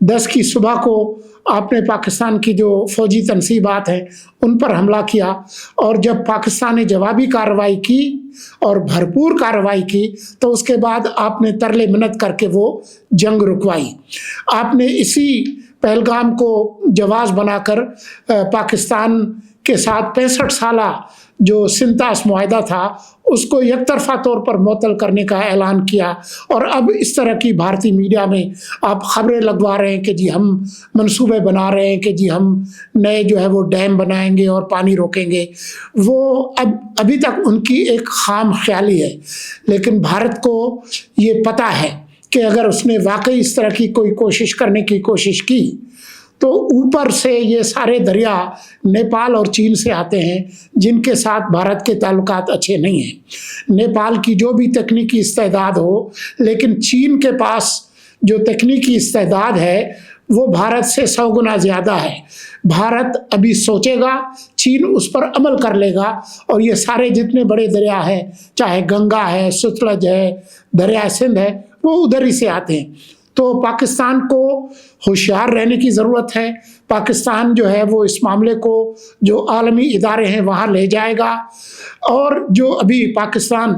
10 کی صبح کو آپ نے پاکستان کی جو فوجی تنصیبات ہیں ان پر حملہ کیا، اور جب پاکستان نے جوابی کارروائی کی اور بھرپور کارروائی کی تو اس کے بعد آپ نے ترلے منت کر کے وہ جنگ رکوائی۔ آپ نے اسی پہلگام کو جواز بنا کر پاکستان کے ساتھ 65 سالہ جو سنتاس معاہدہ تھا اس کو یک طرفہ طور پر معطل کرنے کا اعلان کیا، اور اب اس طرح کی بھارتی میڈیا میں آپ خبریں لگوا رہے ہیں کہ جی ہم منصوبے بنا رہے ہیں کہ جی ہم نئے جو ہے وہ ڈیم بنائیں گے اور پانی روکیں گے۔ وہ ابھی تک ان کی ایک خام خیالی ہے، لیکن بھارت کو یہ پتہ ہے کہ اگر اس نے واقعی اس طرح کی کوئی کوشش کرنے کی کوشش کی تو اوپر سے یہ سارے دریا نیپال اور چین سے آتے ہیں، جن کے ساتھ بھارت کے تعلقات اچھے نہیں ہیں۔ نیپال کی جو بھی تکنیکی استعداد ہو، لیکن چین کے پاس جو تکنیکی استعداد ہے وہ بھارت سے 100 گنا زیادہ ہے۔ بھارت ابھی سوچے گا، چین اس پر عمل کر لے گا، اور یہ سارے جتنے بڑے دریا ہیں، چاہے گنگا ہے، ستلج ہے، دریا سندھ ہے، وہ ادھر ہی سے آتے ہیں۔ تو پاکستان کو ہوشیار رہنے کی ضرورت ہے۔ پاکستان جو ہے وہ اس معاملے کو جو عالمی ادارے ہیں وہاں لے جائے گا، اور جو ابھی پاکستان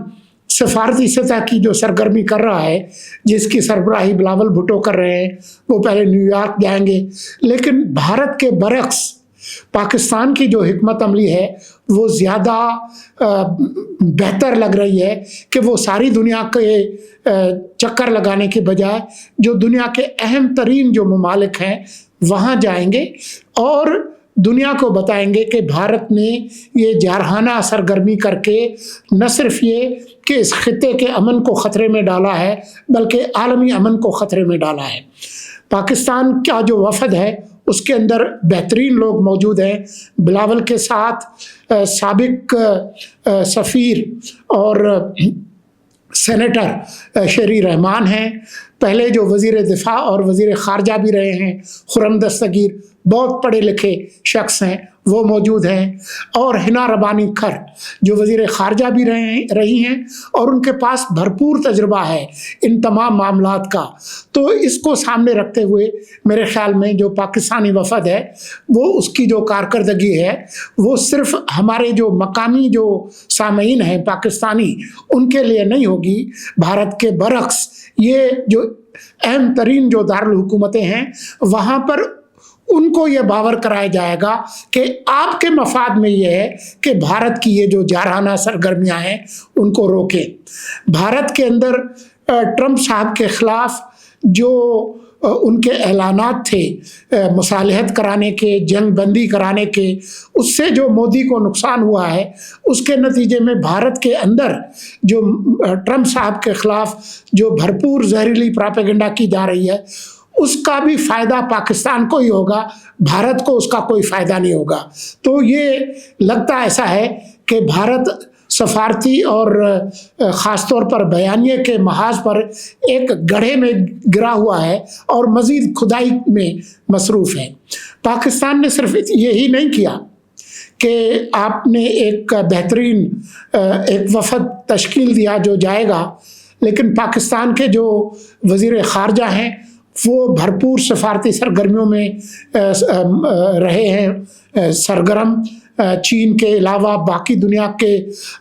سفارتی سطح کی جو سرگرمی کر رہا ہے، جس کی سربراہی بلاول بھٹو کر رہے ہیں، وہ پہلے نیو یارک جائیں گے، لیکن بھارت کے برعکس پاکستان کی جو حکمت عملی ہے وہ زیادہ بہتر لگ رہی ہے کہ وہ ساری دنیا کے چکر لگانے کے بجائے جو دنیا کے اہم ترین جو ممالک ہیں وہاں جائیں گے، اور دنیا کو بتائیں گے کہ بھارت نے یہ جارحانہ سرگرمی کر کے نہ صرف یہ کہ اس خطے کے امن کو خطرے میں ڈالا ہے، بلکہ عالمی امن کو خطرے میں ڈالا ہے۔ پاکستان کا جو وفد ہے اس کے اندر بہترین لوگ موجود ہیں۔ بلاول کے ساتھ سابق سفیر اور سینیٹر شیری رحمان ہیں، پہلے جو وزیر دفاع اور وزیر خارجہ بھی رہے ہیں خرم دستگیر، بہت پڑھے لکھے شخص ہیں، وہ موجود ہیں، اور ہنا ربانی کھر جو وزیر خارجہ بھی رہی ہیں، اور ان کے پاس بھرپور تجربہ ہے ان تمام معاملات کا۔ تو اس کو سامنے رکھتے ہوئے میرے خیال میں جو پاکستانی وفد ہے وہ اس کی جو کارکردگی ہے وہ صرف ہمارے جو مقامی جو سامعین ہیں پاکستانی ان کے لیے نہیں ہوگی، بھارت کے برعکس یہ جو اہم ترین جو دارالحکومتیں ہیں وہاں پر ان کو یہ باور کرایا جائے گا کہ آپ کے مفاد میں یہ ہے کہ بھارت کی یہ جو جارحانہ سرگرمیاں ہیں ان کو روکیں۔ بھارت کے اندر ٹرمپ صاحب کے خلاف جو ان کے اعلانات تھے مصالحت کرانے کے، جنگ بندی کرانے کے، اس سے جو مودی کو نقصان ہوا ہے، اس کے نتیجے میں بھارت کے اندر جو ٹرمپ صاحب کے خلاف جو بھرپور زہریلی پراپیگنڈا کی جا رہی ہے اس کا بھی فائدہ پاکستان کو ہی ہوگا، بھارت کو اس کا کوئی فائدہ نہیں ہوگا۔ تو یہ لگتا ایسا ہے کہ بھارت سفارتی اور خاص طور پر بیانیے کے محاذ پر ایک گڑھے میں گرا ہوا ہے اور مزید کھدائی میں مصروف ہے۔ پاکستان نے صرف یہی نہیں کیا کہ آپ نے ایک بہترین ایک وفد تشکیل دیا جو جائے گا، لیکن پاکستان کے جو وزیر خارجہ ہیں وہ بھرپور سفارتی سرگرمیوں میں رہے ہیں سرگرم۔ چین کے علاوہ باقی دنیا کے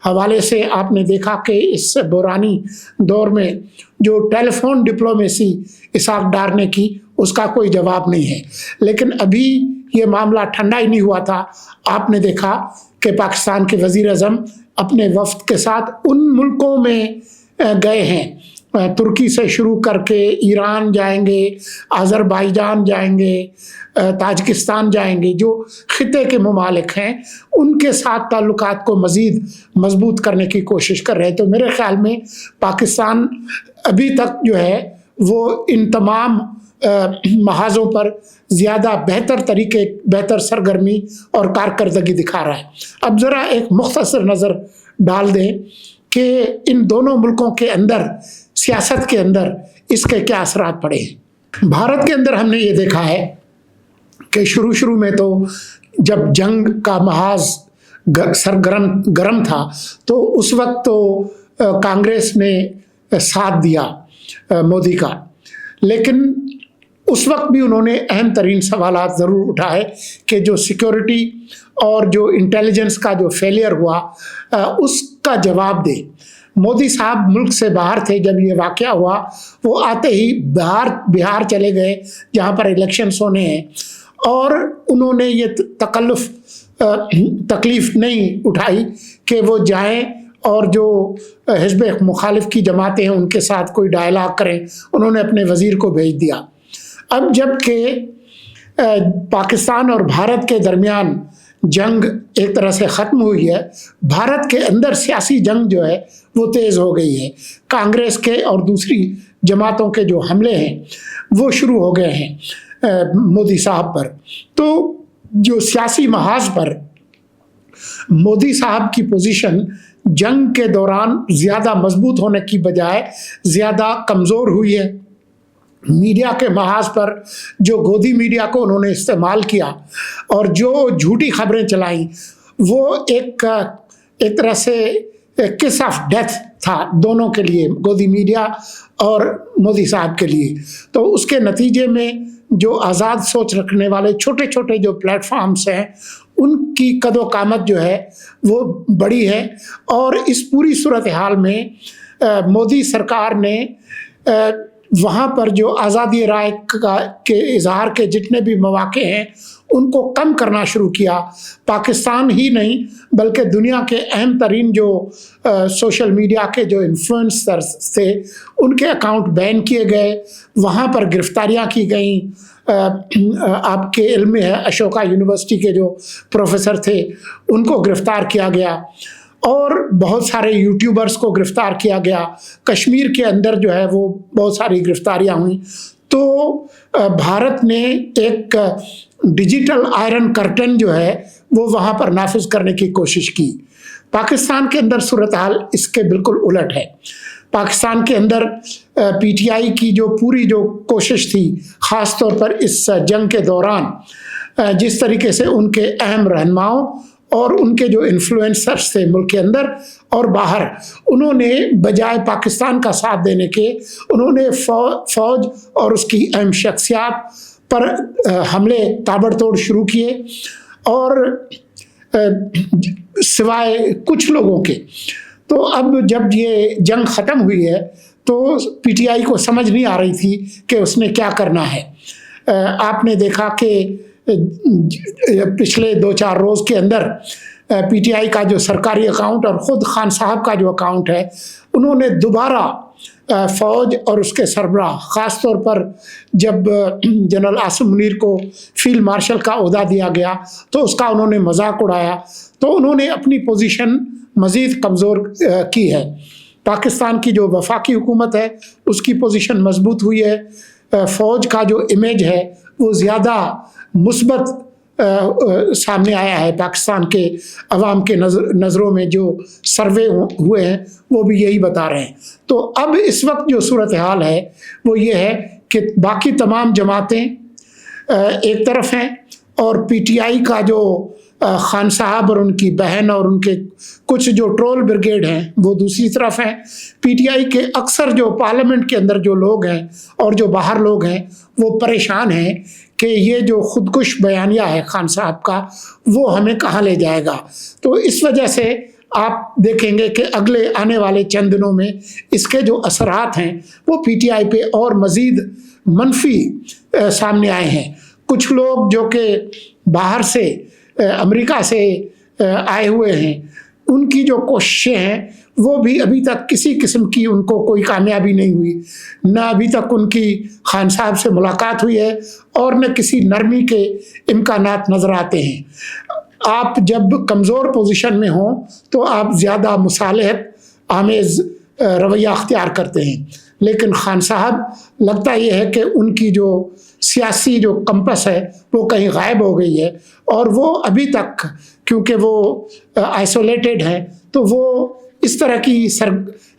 حوالے سے آپ نے دیکھا کہ اس بحرانی دور میں جو ٹیلی فون ڈپلومیسی اسحاق ڈار نے کی اس کا کوئی جواب نہیں ہے، لیکن ابھی یہ معاملہ ٹھنڈا ہی نہیں ہوا تھا۔ آپ نے دیکھا کہ پاکستان کے وزیر اعظم اپنے وفد کے ساتھ ان ملکوں میں گئے ہیں، ترکی سے شروع کر کے ایران جائیں گے، آذربائیجان جائیں گے، تاجکستان جائیں گے، جو خطے کے ممالک ہیں ان کے ساتھ تعلقات کو مزید مضبوط کرنے کی کوشش کر رہے ہیں۔ تو میرے خیال میں پاکستان ابھی تک جو ہے وہ ان تمام محاذوں پر زیادہ بہتر سرگرمی اور کارکردگی دکھا رہا ہے۔ اب ذرا ایک مختصر نظر ڈال دیں کہ ان دونوں ملکوں کے اندر سیاست کے اندر اس کے کیا اثرات پڑے ہیں۔ بھارت کے اندر ہم نے یہ دیکھا ہے کہ شروع میں تو جب جنگ کا محاذ گرم تھا تو اس وقت تو کانگریس نے ساتھ دیا مودی کا، لیکن اس وقت بھی انہوں نے اہم ترین سوالات ضرور اٹھائے کہ جو سیکورٹی اور جو انٹیلیجنس کا جو فیلئر ہوا اس کا جواب دے۔ مودی صاحب ملک سے باہر تھے جب یہ واقعہ ہوا، وہ آتے ہی بہار چلے گئے جہاں پر الیکشنز ہونے ہیں، اور انہوں نے یہ تکلیف نہیں اٹھائی کہ وہ جائیں اور جو حزب مخالف کی جماعتیں ہیں ان کے ساتھ کوئی ڈائلاگ کریں۔ انہوں نے اپنے وزیر کو بھیج دیا۔ اب جب کہ پاکستان اور بھارت کے درمیان جنگ ایک طرح سے ختم ہوئی ہے، بھارت کے اندر سیاسی جنگ جو ہے وہ تیز ہو گئی ہے۔ کانگریس کے اور دوسری جماعتوں کے جو حملے ہیں وہ شروع ہو گئے ہیں مودی صاحب پر۔ تو جو سیاسی محاذ پر مودی صاحب کی پوزیشن جنگ کے دوران زیادہ مضبوط ہونے کی بجائے زیادہ کمزور ہوئی ہے۔ میڈیا کے محاذ پر جو گودی میڈیا کو انہوں نے استعمال کیا اور جو جھوٹی خبریں چلائیں، وہ ایک طرح سے کس آف ڈیتھ تھا دونوں کے لیے، گودی میڈیا اور مودی صاحب کے لیے۔ تو اس کے نتیجے میں جو آزاد سوچ رکھنے والے چھوٹے چھوٹے جو پلیٹ فارمز ہیں ان کی قد و قامت جو ہے وہ بڑی ہے، اور اس پوری صورتحال میں مودی سرکار نے وہاں پر جو آزادی رائے کے اظہار کے جتنے بھی مواقع ہیں ان کو کم کرنا شروع کیا۔ پاکستان ہی نہیں بلکہ دنیا کے اہم ترین جو سوشل میڈیا کے جو انفلوئنسرز تھے ان کے اکاؤنٹ بین کیے گئے، وہاں پر گرفتاریاں کی گئیں۔ آپ کے علم میں ہے اشوکا یونیورسٹی کے جو پروفیسر تھے ان کو گرفتار کیا گیا، اور بہت سارے یوٹیوبرز کو گرفتار کیا گیا۔ کشمیر کے اندر جو ہے وہ بہت ساری گرفتاریاں ہوئیں۔ تو بھارت نے ایک ڈیجیٹل آئرن کرٹن جو ہے وہ وہاں پر نافذ کرنے کی کوشش کی۔ پاکستان کے اندر صورتحال اس کے بالکل الٹ ہے۔ پاکستان کے اندر پی ٹی آئی کی جو پوری جو کوشش تھی، خاص طور پر اس جنگ کے دوران، جس طریقے سے ان کے اہم رہنماؤں اور ان کے جو انفلوئنسرز تھے ملک کے اندر اور باہر، انہوں نے بجائے پاکستان کا ساتھ دینے کے انہوں نے فوج اور اس کی اہم شخصیات پر حملے تابڑ توڑ شروع کیے، اور سوائے کچھ لوگوں کے۔ تو اب جب یہ جنگ ختم ہوئی ہے تو پی ٹی آئی کو سمجھ نہیں آ رہی تھی کہ اس نے کیا کرنا ہے۔ آپ نے دیکھا کہ پچھلے 2-4 روز کے اندر پی ٹی آئی کا جو سرکاری اکاؤنٹ اور خود خان صاحب کا جو اکاؤنٹ ہے، انہوں نے دوبارہ فوج اور اس کے سربراہ، خاص طور پر جب جنرل عاصم منیر کو فیلڈ مارشل کا عہدہ دیا گیا تو اس کا انہوں نے مذاق اڑایا، تو انہوں نے اپنی پوزیشن مزید کمزور کی ہے۔ پاکستان کی جو وفاقی حکومت ہے اس کی پوزیشن مضبوط ہوئی ہے۔ فوج کا جو امیج ہے وہ زیادہ مثبت سامنے آیا ہے۔ پاکستان کے عوام کے نظروں میں جو سروے ہوئے ہیں وہ بھی یہی بتا رہے ہیں۔ تو اب اس وقت جو صورتحال ہے وہ یہ ہے کہ باقی تمام جماعتیں ایک طرف ہیں، اور پی ٹی آئی کا جو خان صاحب اور ان کی بہن اور ان کے کچھ جو ٹرول بریگیڈ ہیں وہ دوسری طرف ہیں۔ پی ٹی آئی کے اکثر جو پارلیمنٹ کے اندر جو لوگ ہیں اور جو باہر لوگ ہیں وہ پریشان ہیں کہ یہ جو خودکش بیانیہ ہے خان صاحب کا وہ ہمیں کہاں لے جائے گا۔ تو اس وجہ سے آپ دیکھیں گے کہ اگلے آنے والے چند دنوں میں اس کے جو اثرات ہیں وہ پی ٹی آئی پہ اور مزید منفی سامنے آئے ہیں۔ کچھ لوگ جو کہ باہر سے امریکہ سے آئے ہوئے ہیں، ان کی جو کوششیں ہیں وہ بھی ابھی تک کسی قسم کی ان کو کوئی کامیابی نہیں ہوئی، نہ ابھی تک ان کی خان صاحب سے ملاقات ہوئی ہے اور نہ کسی نرمی کے امکانات نظر آتے ہیں۔ آپ جب کمزور پوزیشن میں ہوں تو آپ زیادہ مصالحت آمیز رویہ اختیار کرتے ہیں، لیکن خان صاحب لگتا یہ ہے کہ ان کی جو سیاسی جو کمپس ہے وہ کہیں غائب ہو گئی ہے، اور وہ ابھی تک کیونکہ وہ آئسولیٹڈ ہیں تو وہ اس طرح کی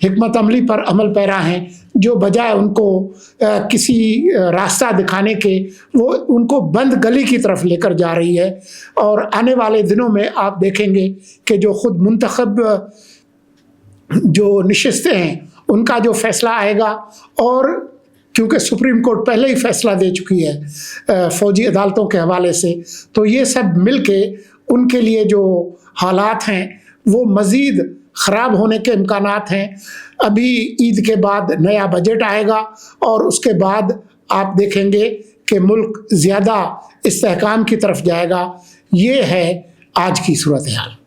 حکمت عملی پر عمل پیرا ہیں جو بجائے ان کو کسی راستہ دکھانے کے وہ ان کو بند گلی کی طرف لے کر جا رہی ہے۔ اور آنے والے دنوں میں آپ دیکھیں گے کہ جو خود منتخب جو نشستیں ہیں ان کا جو فیصلہ آئے گا، اور کیونکہ سپریم کورٹ پہلے ہی فیصلہ دے چکی ہے فوجی عدالتوں کے حوالے سے، تو یہ سب مل کے ان کے لیے جو حالات ہیں وہ مزید خراب ہونے کے امکانات ہیں۔ ابھی عید کے بعد نیا بجٹ آئے گا اور اس کے بعد آپ دیکھیں گے کہ ملک زیادہ استحکام کی طرف جائے گا۔ یہ ہے آج کی صورتحال۔